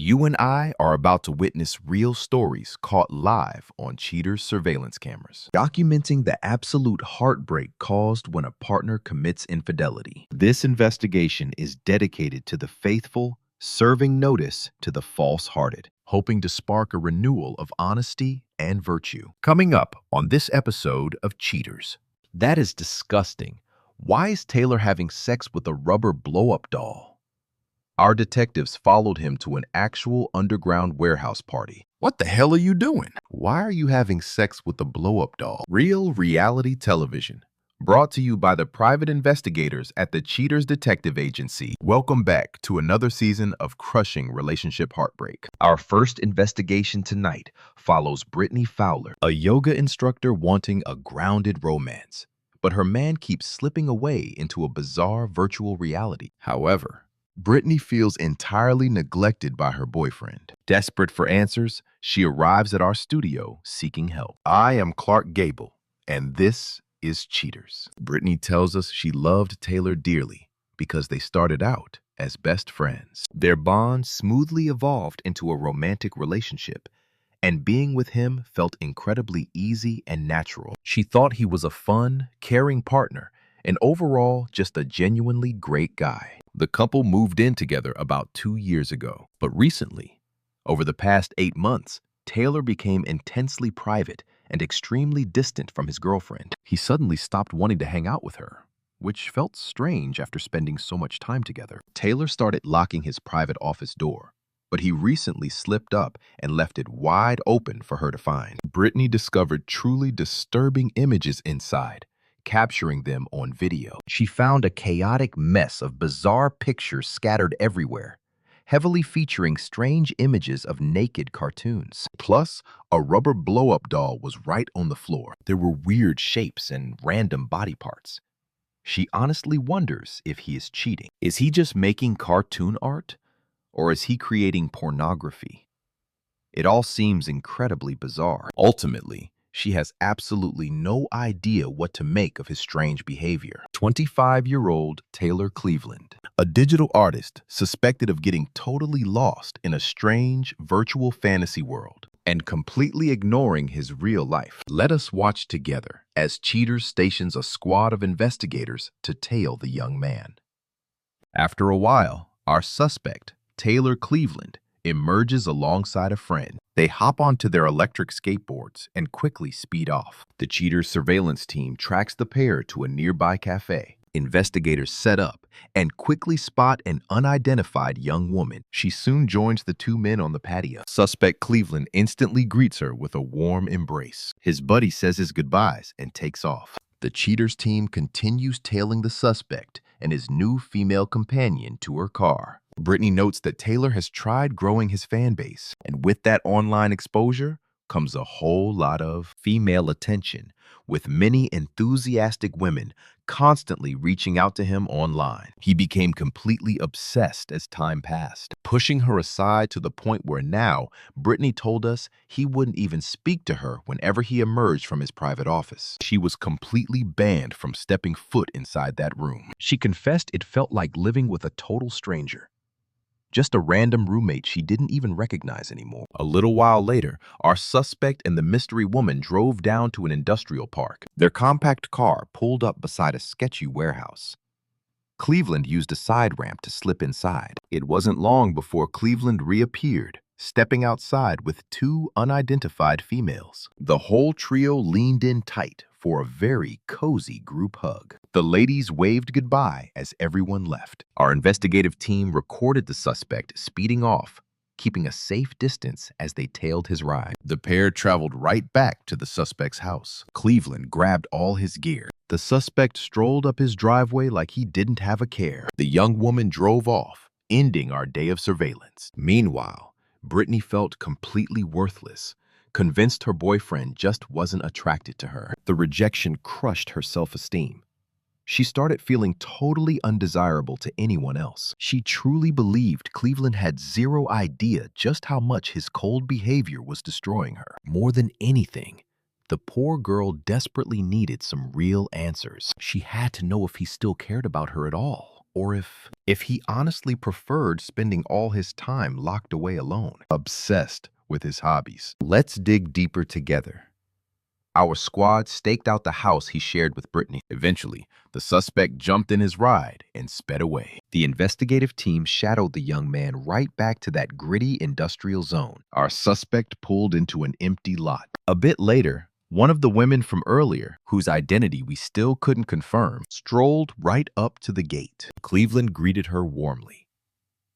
You and I are about to witness real stories caught live on cheaters' surveillance cameras, documenting the absolute heartbreak caused when a partner commits infidelity. This investigation is dedicated to the faithful, serving notice to the false-hearted, hoping to spark a renewal of honesty and virtue. Coming up on this episode of Cheaters. That is disgusting. Why is Taylor having sex with a rubber blow-up doll? Our detectives followed him to an actual underground warehouse party. What the hell are you doing? Why are you having sex with a blow-up doll? Real reality television. Brought to you by the private investigators at the Cheaters Detective Agency. Welcome back to another season of crushing relationship heartbreak. Our first investigation tonight follows Brittany Fowler, a yoga instructor wanting a grounded romance. But her man keeps slipping away into a bizarre virtual reality. However, Brittany feels entirely neglected by her boyfriend. Desperate for answers, she arrives at our studio seeking help. I am Clark Gable, and this is Cheaters. Brittany tells us she loved Taylor dearly because they started out as best friends. Their bond smoothly evolved into a romantic relationship, and being with him felt incredibly easy and natural. She thought he was a fun, caring partner, and overall just a genuinely great guy. The couple moved in together about 2 years ago, but recently, over the past 8 months, Taylor became intensely private and extremely distant from his girlfriend. He suddenly stopped wanting to hang out with her, which felt strange after spending so much time together. Taylor started locking his private office door, but he recently slipped up and left it wide open for her to find. Brittany discovered truly disturbing images inside, capturing them on video. She found a chaotic mess of bizarre pictures scattered everywhere, heavily featuring strange images of naked cartoons. Plus, a rubber blow-up doll was right on the floor. There were weird shapes and random body parts. She honestly wonders if he is cheating. Is he just making cartoon art? Or is he creating pornography? It all seems incredibly bizarre. Ultimately, she has absolutely no idea what to make of his strange behavior. 25-year-old Taylor Cleveland, a digital artist suspected of getting totally lost in a strange virtual fantasy world and completely ignoring his real life. Let us watch together as Cheaters stations a squad of investigators to tail the young man. After a while, our suspect, Taylor Cleveland, emerges alongside a friend. They hop onto their electric skateboards and quickly speed off. The Cheaters surveillance team tracks the pair to a nearby cafe. Investigators set up and quickly spot an unidentified young woman. She soon joins the two men on the patio. Suspect Cleveland instantly greets her with a warm embrace. His buddy says his goodbyes and takes off. The Cheaters team continues tailing the suspect and his new female companion to her car. Brittany notes that Taylor has tried growing his fan base, and with that online exposure comes a whole lot of female attention, with many enthusiastic women constantly reaching out to him online. He became completely obsessed as time passed, pushing her aside to the point where now Brittany told us he wouldn't even speak to her whenever he emerged from his private office. She was completely banned from stepping foot inside that room. She confessed it felt like living with a total stranger. Just a random roommate she didn't even recognize anymore. A little while later, our suspect and the mystery woman drove down to an industrial park. Their compact car pulled up beside a sketchy warehouse. Cleveland used a side ramp to slip inside. It wasn't long before Cleveland reappeared, stepping outside with 2 unidentified females. The whole trio leaned in tight for a very cozy group hug. The ladies waved goodbye as everyone left. Our investigative team recorded the suspect speeding off, keeping a safe distance as they tailed his ride. The pair traveled right back to the suspect's house. Cleveland grabbed all his gear. The suspect strolled up his driveway like he didn't have a care. The young woman drove off, ending our day of surveillance. Meanwhile, Brittany felt completely worthless, convinced her boyfriend just wasn't attracted to her. The rejection crushed her self-esteem. She started feeling totally undesirable to anyone else. She truly believed Cleveland had zero idea just how much his cold behavior was destroying her. More than anything, the poor girl desperately needed some real answers. She had to know if he still cared about her at all, or if he honestly preferred spending all his time locked away alone, obsessed with his hobbies. Let's dig deeper together. Our squad staked out the house he shared with Brittany. Eventually, the suspect jumped in his ride and sped away. The investigative team shadowed the young man right back to that gritty industrial zone. Our suspect pulled into an empty lot. A bit later, one of the women from earlier, whose identity we still couldn't confirm, strolled right up to the gate. Cleveland greeted her warmly.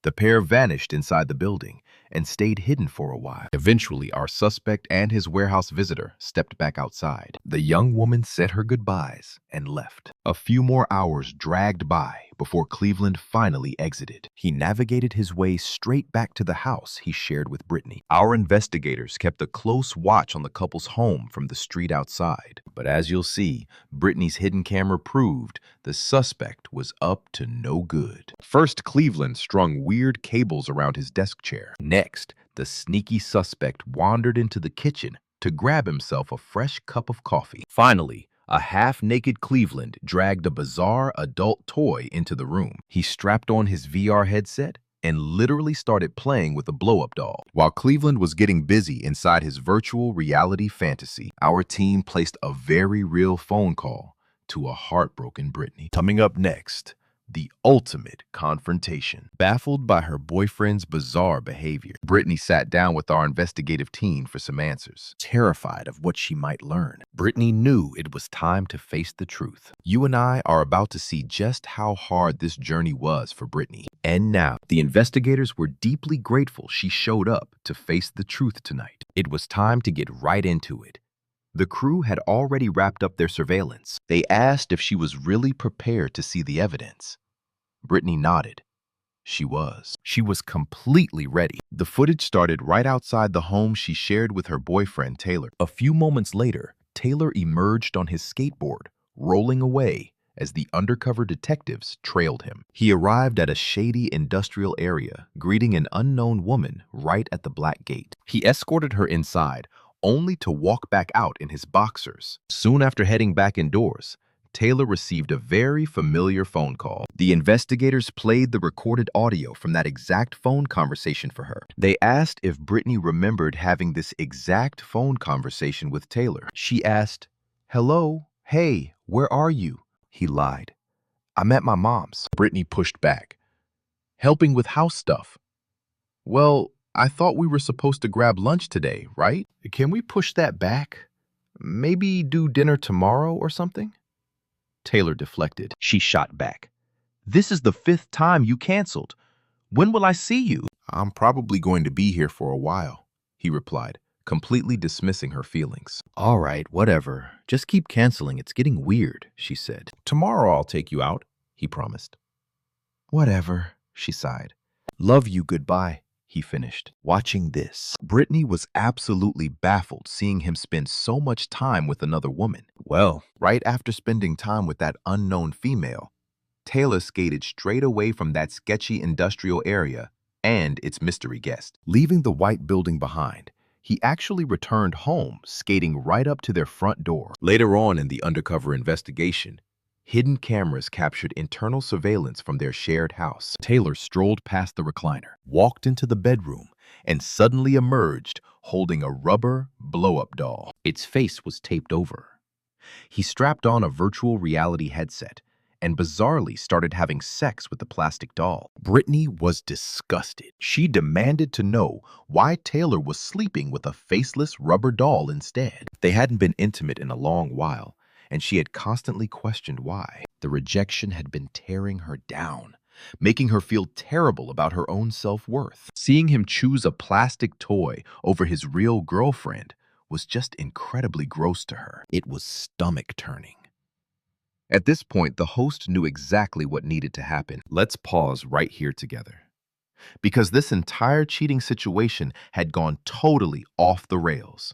The pair vanished inside the building and stayed hidden for a while. Eventually, our suspect and his warehouse visitor stepped back outside. The young woman said her goodbyes and left. A few more hours dragged by before Cleveland finally exited. He navigated his way straight back to the house he shared with Brittany. Our investigators kept a close watch on the couple's home from the street outside. But as you'll see, Brittany's hidden camera proved the suspect was up to no good. First, Cleveland strung weird cables around his desk chair. Next, the sneaky suspect wandered into the kitchen to grab himself a fresh cup of coffee. Finally, a half-naked Cleveland dragged a bizarre adult toy into the room. He strapped on his VR headset and literally started playing with a blow-up doll. While Cleveland was getting busy inside his virtual reality fantasy, our team placed a very real phone call to a heartbroken Brittany. Coming up next, the ultimate confrontation. Baffled by her boyfriend's bizarre behavior, Brittany sat down with our investigative team for some answers. Terrified of what she might learn, Brittany knew it was time to face the truth. You and I are about to see just how hard this journey was for Brittany. And now, the investigators were deeply grateful she showed up to face the truth tonight. It was time to get right into it. The crew had already wrapped up their surveillance. They asked if she was really prepared to see the evidence. Brittany nodded. She was. She was completely ready. The footage started right outside the home she shared with her boyfriend, Taylor. A few moments later, Taylor emerged on his skateboard, rolling away as the undercover detectives trailed him. He arrived at a shady industrial area, greeting an unknown woman right at the black gate. He escorted her inside, only to walk back out in his boxers. Soon after heading back indoors, Taylor received a very familiar phone call. The investigators played the recorded audio from that exact phone conversation for her. They asked if Brittany remembered having this exact phone conversation with Taylor. She asked, "Hello, hey, where are you?" He lied. "I'm at my mom's." Brittany pushed back. "Helping with house stuff." "Well, I thought we were supposed to grab lunch today, right? Can we push that back? Maybe do dinner tomorrow or something?" Taylor deflected. She shot back. "This is the 5th time you canceled. When will I see you?" "I'm probably going to be here for a while," he replied, completely dismissing her feelings. "All right, whatever. Just keep canceling. It's getting weird," she said. "Tomorrow I'll take you out," he promised. "Whatever," she sighed. "Love you, goodbye," he finished. Watching this, Brittany was absolutely baffled seeing him spend so much time with another woman. Well, right after spending time with that unknown female, Taylor skated straight away from that sketchy industrial area and its mystery guest. Leaving the white building behind, he actually returned home, skating right up to their front door. Later on in the undercover investigation, hidden cameras captured internal surveillance from their shared house. Taylor strolled past the recliner, walked into the bedroom, and suddenly emerged holding a rubber blow-up doll. Its face was taped over. He strapped on a virtual reality headset and bizarrely started having sex with the plastic doll. Brittany was disgusted. She demanded to know why Taylor was sleeping with a faceless rubber doll instead. They hadn't been intimate in a long while, and she had constantly questioned why. The rejection had been tearing her down, making her feel terrible about her own self-worth. Seeing him choose a plastic toy over his real girlfriend was just incredibly gross to her. It was stomach-turning. At this point, the host knew exactly what needed to happen. Let's pause right here together. Because this entire cheating situation had gone totally off the rails.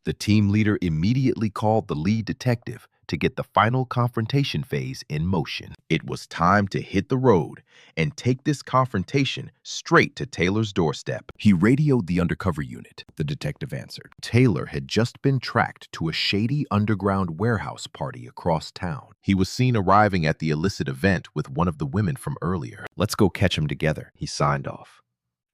The team leader immediately called the lead detective, to get the final confrontation phase in motion. It was time to hit the road and take this confrontation straight to Taylor's doorstep. He radioed the undercover unit, the detective answered. Taylor had just been tracked to a shady underground warehouse party across town. He was seen arriving at the illicit event with one of the women from earlier. "Let's go catch him together," he signed off.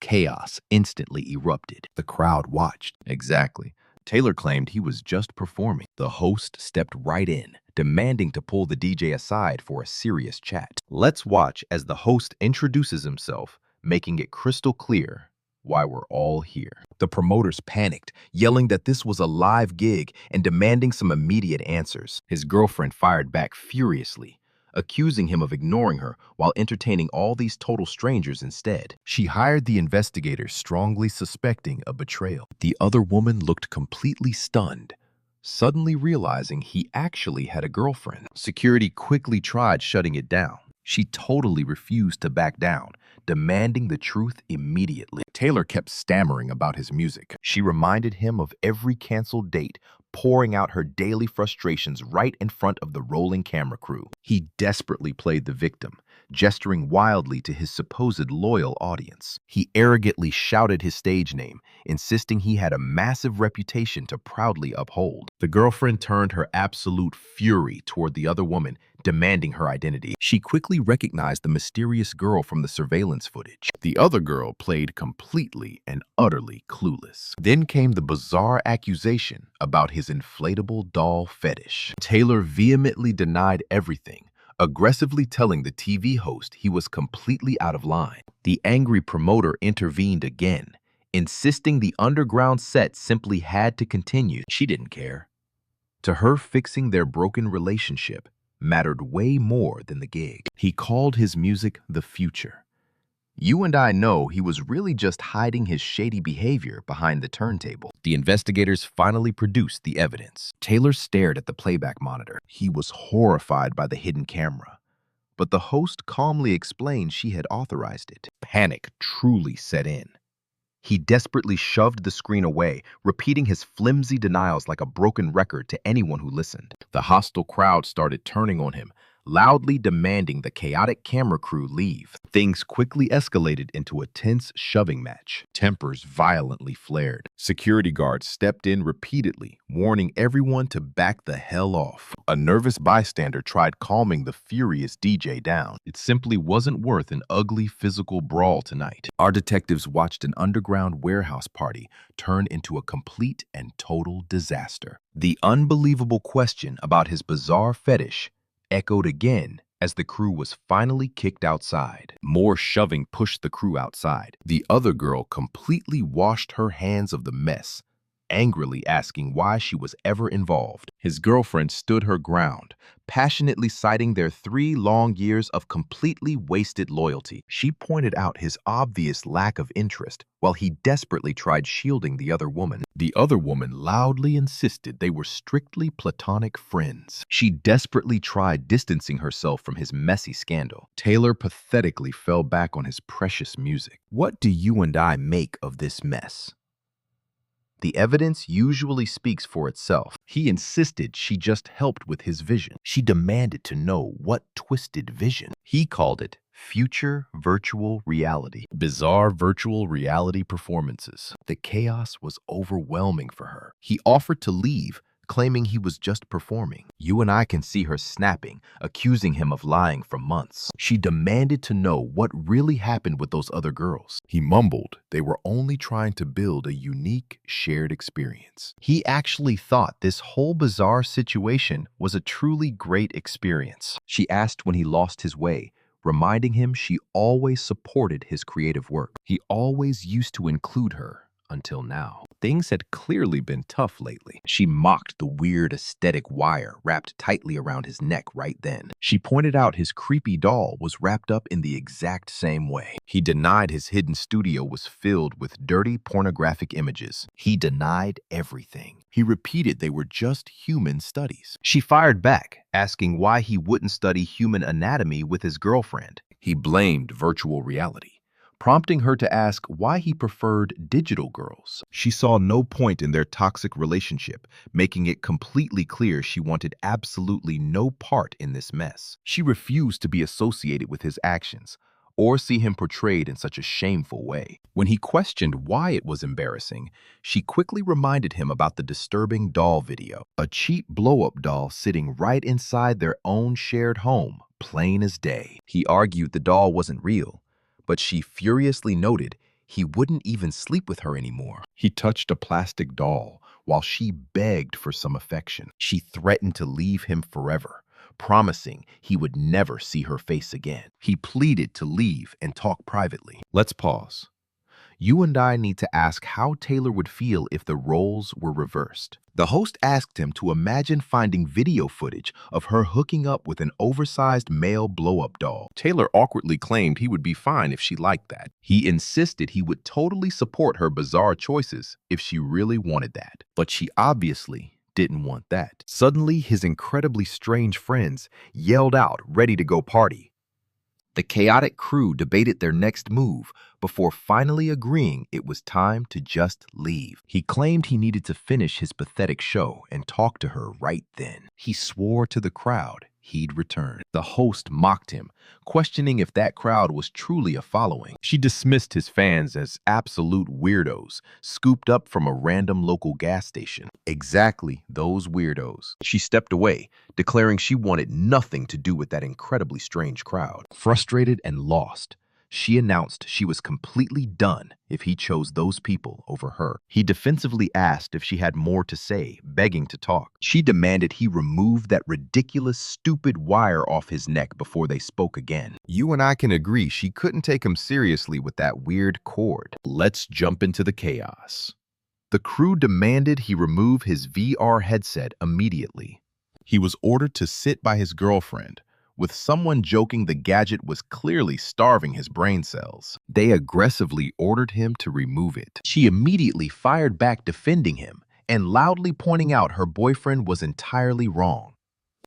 Chaos instantly erupted. The crowd watched. Exactly. Taylor claimed he was just performing. The host stepped right in, demanding to pull the DJ aside for a serious chat. Let's watch as the host introduces himself, making it crystal clear why we're all here. The promoters panicked, yelling that this was a live gig and demanding some immediate answers. His girlfriend fired back furiously, accusing him of ignoring her while entertaining all these total strangers instead. She hired the investigators, strongly suspecting a betrayal. The other woman looked completely stunned, suddenly realizing he actually had a girlfriend. Security quickly tried shutting it down. She totally refused to back down, demanding the truth immediately. Taylor kept stammering about his music. She reminded him of every canceled date, pouring out her daily frustrations right in front of the rolling camera crew. He desperately played the victim, gesturing wildly to his supposed loyal audience. He arrogantly shouted his stage name, insisting he had a massive reputation to proudly uphold. The girlfriend turned her absolute fury toward the other woman, demanding her identity. She quickly recognized the mysterious girl from the surveillance footage. The other girl played completely and utterly clueless. Then came the bizarre accusation about his inflatable doll fetish. Taylor vehemently denied everything, aggressively telling the TV host he was completely out of line. The angry promoter intervened again, insisting the underground set simply had to continue. She didn't care. To her, fixing their broken relationship mattered way more than the gig. He called his music the future. You and I know he was really just hiding his shady behavior behind the turntable. The investigators finally produced the evidence. Taylor stared at the playback monitor. He was horrified by the hidden camera, but the host calmly explained she had authorized it. Panic truly set in. He desperately shoved the screen away, repeating his flimsy denials like a broken record to anyone who listened. The hostile crowd started turning on him, loudly demanding the chaotic camera crew leave. Things quickly escalated into a tense shoving match. Tempers violently flared. Security guards stepped in repeatedly, warning everyone to back the hell off. A nervous bystander tried calming the furious DJ down. It simply wasn't worth an ugly physical brawl tonight. Our detectives watched an underground warehouse party turn into a complete and total disaster. The unbelievable question about his bizarre fetish echoed again as the crew was finally kicked outside. More shoving pushed the crew outside. The other girl completely washed her hands of the mess, angrily asking why she was ever involved. His girlfriend stood her ground, passionately citing their 3 long years of completely wasted loyalty. She pointed out his obvious lack of interest while he desperately tried shielding the other woman. The other woman loudly insisted they were strictly platonic friends. She desperately tried distancing herself from his messy scandal. Taylor pathetically fell back on his precious music. What do you and I make of this mess? The evidence usually speaks for itself. He insisted she just helped with his vision. She demanded to know what twisted vision. He called it future virtual reality. Bizarre virtual reality performances. The chaos was overwhelming for her. He offered to leave, claiming he was just performing. You and I can see her snapping, accusing him of lying for months. She demanded to know what really happened with those other girls. He mumbled they were only trying to build a unique, shared experience. He actually thought this whole bizarre situation was a truly great experience. She asked when he lost his way, reminding him she always supported his creative work. He always used to include her. Until now. Things had clearly been tough lately. She mocked the weird aesthetic wire wrapped tightly around his neck right then. She pointed out his creepy doll was wrapped up in the exact same way. He denied his hidden studio was filled with dirty pornographic images. He denied everything. He repeated they were just human studies. She fired back, asking why he wouldn't study human anatomy with his girlfriend. He blamed virtual reality, prompting her to ask why he preferred digital girls. She saw no point in their toxic relationship, making it completely clear she wanted absolutely no part in this mess. She refused to be associated with his actions or see him portrayed in such a shameful way. When he questioned why it was embarrassing, she quickly reminded him about the disturbing doll video, a cheap blow-up doll sitting right inside their own shared home, plain as day. He argued the doll wasn't real, but she furiously noted he wouldn't even sleep with her anymore. He touched a plastic doll while she begged for some affection. She threatened to leave him forever, promising he would never see her face again. He pleaded to leave and talk privately. Let's pause. You and I need to ask how Taylor would feel if the roles were reversed. The host asked him to imagine finding video footage of her hooking up with an oversized male blow-up doll. Taylor awkwardly claimed he would be fine if she liked that. He insisted he would totally support her bizarre choices if she really wanted that. But she obviously didn't want that. Suddenly, his incredibly strange friends yelled out, ready to go party. The chaotic crew debated their next move before finally agreeing it was time to just leave. He claimed he needed to finish his pathetic show and talk to her right then. He swore to the crowd he'd return. The host mocked him, questioning if that crowd was truly a following. She dismissed his fans as absolute weirdos, scooped up from a random local gas station. Exactly those weirdos. She stepped away, declaring she wanted nothing to do with that incredibly strange crowd. Frustrated and lost, she announced she was completely done if he chose those people over her. He defensively asked if she had more to say, begging to talk. She demanded he remove that ridiculous, stupid wire off his neck before they spoke again. You and I can agree she couldn't take him seriously with that weird cord. Let's jump into the chaos. The crew demanded he remove his VR headset immediately. He was ordered to sit by his girlfriend, with someone joking the gadget was clearly starving his brain cells. They aggressively ordered him to remove it. She immediately fired back, defending him and loudly pointing out her boyfriend was entirely wrong.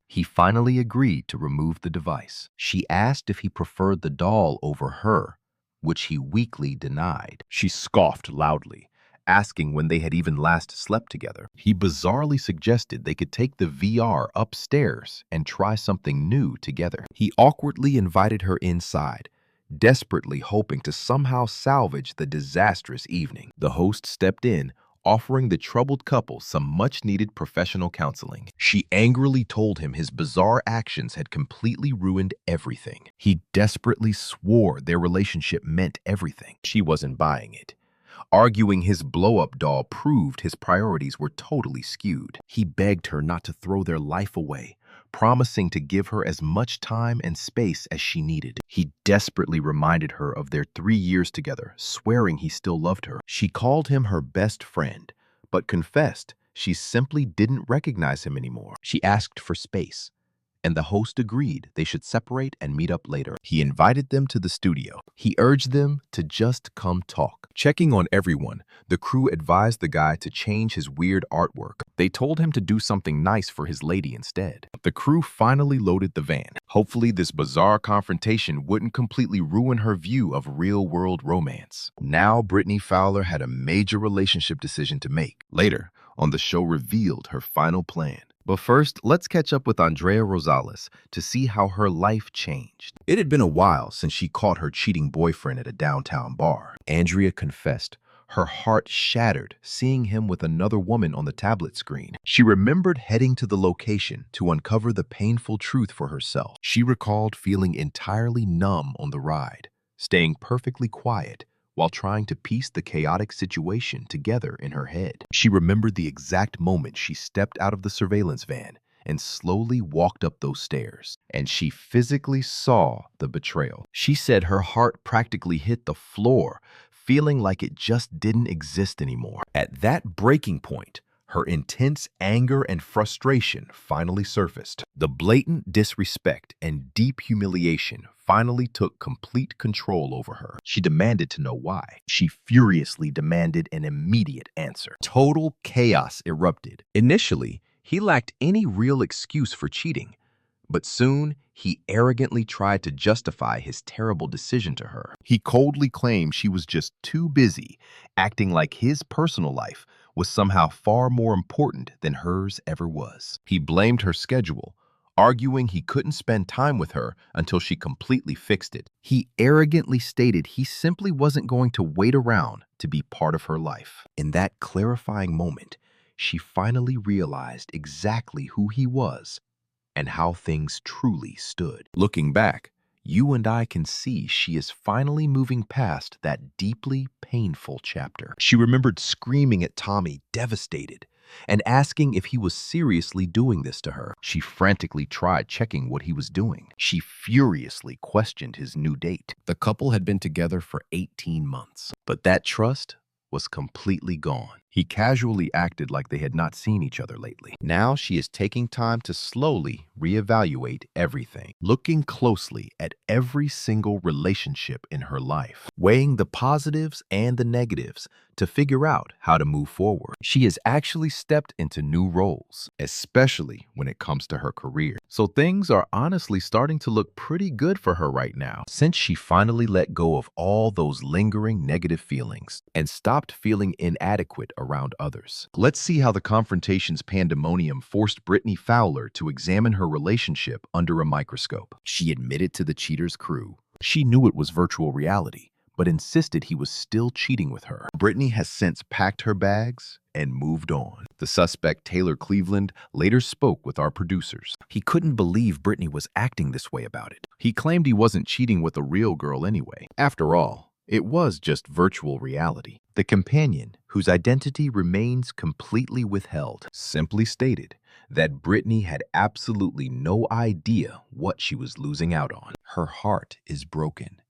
He finally agreed to remove the device. She asked if he preferred the doll over her, which he weakly denied. She scoffed loudly, asking when they had even last slept together. He bizarrely suggested they could take the VR upstairs and try something new together. He awkwardly invited her inside, desperately hoping to somehow salvage the disastrous evening. The host stepped in, offering the troubled couple some much-needed professional counseling. She angrily told him his bizarre actions had completely ruined everything. He desperately swore their relationship meant everything. She wasn't buying it, arguing his blow-up doll proved his priorities were totally skewed. He begged her not to throw their life away, promising to give her as much time and space as she needed. He desperately reminded her of their 3 years together, swearing he still loved her. She called him her best friend, but confessed she simply didn't recognize him anymore. She asked for space, and the host agreed they should separate and meet up later. He invited them to the studio. He urged them to just come talk. Checking on everyone, the crew advised the guy to change his weird artwork. They told him to do something nice for his lady instead. The crew finally loaded the van. Hopefully, this bizarre confrontation wouldn't completely ruin her view of real-world romance. Now, Brittany Fowler had a major relationship decision to make. Later, on the show revealed her final plan. But first, let's catch up with Andrea Rosales to see how her life changed. It had been a while since she caught her cheating boyfriend at a downtown bar. Andrea confessed, her heart shattered seeing him with another woman on the tablet screen. She remembered heading to the location to uncover the painful truth for herself. She recalled feeling entirely numb on the ride, staying perfectly quiet while trying to piece the chaotic situation together in her head. She remembered the exact moment she stepped out of the surveillance van and slowly walked up those stairs, and she physically saw the betrayal. She said her heart practically hit the floor, feeling like it just didn't exist anymore. At that breaking point, her intense anger and frustration finally surfaced. The blatant disrespect and deep humiliation finally took complete control over her. She demanded to know why. She furiously demanded an immediate answer. Total chaos erupted. Initially, he lacked any real excuse for cheating, But soon, he arrogantly tried to justify his terrible decision to her. He coldly claimed she was just too busy, acting like his personal life was somehow far more important than hers ever was. He blamed her schedule, arguing he couldn't spend time with her until she completely fixed it. He arrogantly stated he simply wasn't going to wait around to be part of her life. In that clarifying moment, she finally realized exactly who he was and how things truly stood. Looking back, you and I can see she is finally moving past that deeply painful chapter. She remembered screaming at Tommy, devastated, and asking if he was seriously doing this to her. She frantically tried checking what he was doing. She furiously questioned his new date. The couple had been together for 18 months, but that trust was completely gone. He casually acted like they had not seen each other lately. Now she is taking time to slowly reevaluate everything, looking closely at every single relationship in her life, weighing the positives and the negatives to figure out how to move forward. She has actually stepped into new roles, especially when it comes to her career. So things are honestly starting to look pretty good for her right now, since she finally let go of all those lingering negative feelings and stopped feeling inadequate around others. Let's see how the confrontation's pandemonium forced Brittany Fowler to examine her relationship under a microscope. She admitted to the cheater's crew she knew it was virtual reality, but insisted he was still cheating with her. Brittany has since packed her bags and moved on. The suspect, Taylor Cleveland, later spoke with our producers. He couldn't believe Brittany was acting this way about it. He claimed he wasn't cheating with a real girl anyway. After all, it was just virtual reality. The companion, whose identity remains completely withheld, simply stated that Brittany had absolutely no idea what she was losing out on. Her heart is broken.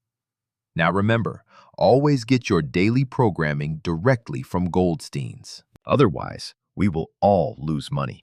Now remember, always get your daily programming directly from Goldstein's. Otherwise, we will all lose money.